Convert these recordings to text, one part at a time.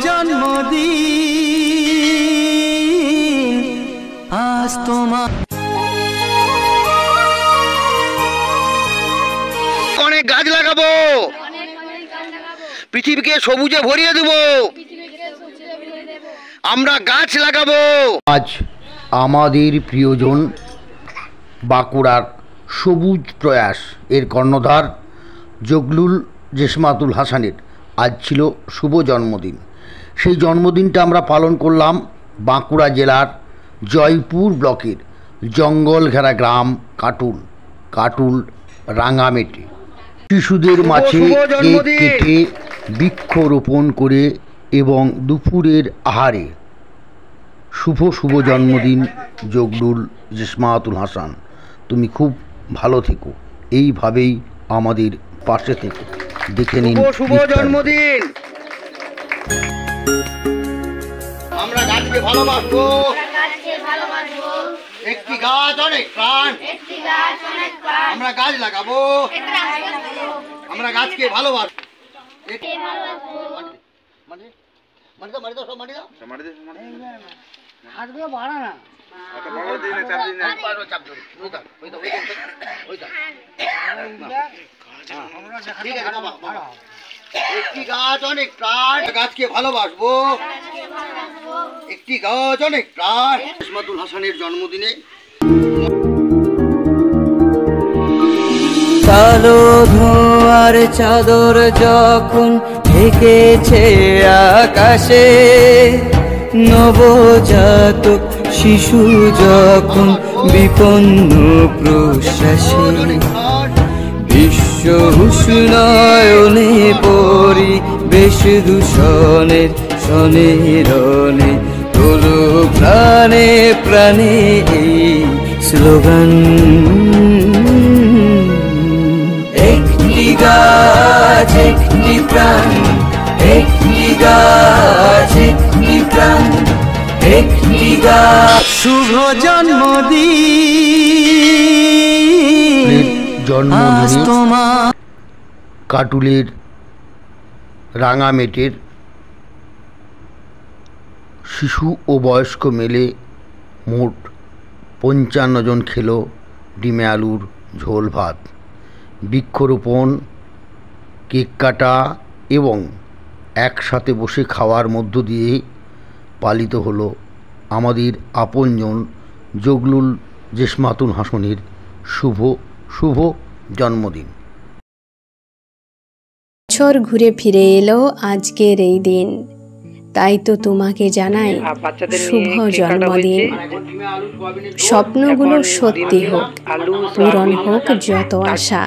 জন্মদিন আজ তোমার। অনেক গাছ লাগাবো, পৃথিবীকে সবুজে ভরিয়ে দেব, আমরা গাছ লাগাবো। আজ আমাদের প্রিয়জন বাঁকুড়ার সবুজ প্রয়াস এর কর্ণধার জগলুল জেসমাতুল হাসানের আজ ছিল শুভ জন্মদিন। সেই জন্মদিনটা আমরা পালন করলাম বাঁকুড়া জেলার জয়পুর ব্লকের জঙ্গল ঘেরা গ্রাম কাটুল রাঙামেটে। শিশুদের মাঝে কেক কেটে বৃক্ষরোপণ করে এবং দুপুরের আহারে শুভ জন্মদিন জগলুল জেসমাতুল হাসান। তুমি খুব ভালো থেকো, এইভাবেই আমাদের পাশে থেকো। দেখে নিন শুভ জন্মদিন। আমরা গাছকে ভালোবাসবো, একটি গাছ অনেক প্রাণ, আমরা গাছ লাগাবো, আমরা গাছকে ভালোবাসবো। একটি গাছ অনেক প্রাণ, গাছকে ভালোবাসবো, একটি গাছ অনেক প্রাণ। জেসমাতুল হাসানের জন্মদিনে কালো ধোঁয়ার চাদর যখন ঢেকেছে আকাশে, নবজাতক শিশু যখন বিপন্ন প্রশ্বাসে, বিশ্ব উষ্ণায়নে পরিবেশ দূষণের শনে রনে তোলো প্রাণে প্রাণে এই স্লোগান। একটি গাছ একটি প্রাণ, একটি গাছ একটি প্রাণ, একটি গাছ। শুভ জন্মদিন জন্মদিনে কাটুলের রাঙামেটের শিশু ও বয়স্ক মেলে মোট 55 জন খেলো ডিমে আলুর ঝোল ভাত। বৃক্ষরোপণ, কেক কাটা এবং একসাথে বসে খাওয়ার মধ্য দিয়ে পালিত হলো আমাদের আপনজন জগলুল জেসমাতুল হাসানের শুভ জন্মদিন। বছর ঘুরে ফিরে এলো আজকের এই দিন, তাই তো তোমাকে জানাই শুভ জন্মদিন। স্বপ্নগুলো সত্যি হোক, পূরণ হোক যত আশা।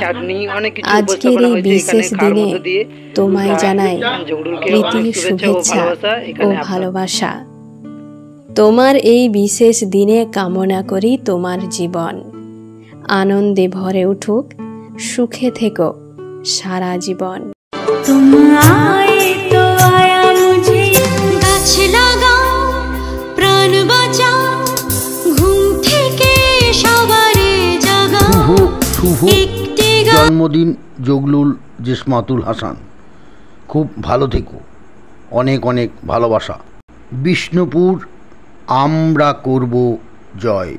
আজকের এই বিশেষ দিনে তোমায় জানাই প্রীতি, শুভেচ্ছা ও ভালোবাসা। তোমার এই বিশেষ দিনে কামনা করি তোমার জীবন আনন্দে ভরে উঠুক, সুখে থেকো সারা জীবন। জন্মদিন জগলুল জেসমাতুল হাসান, খুব ভালো থেকো, অনেক অনেক ভালোবাসা। বিষ্ণুপুর আমরা করব জয়।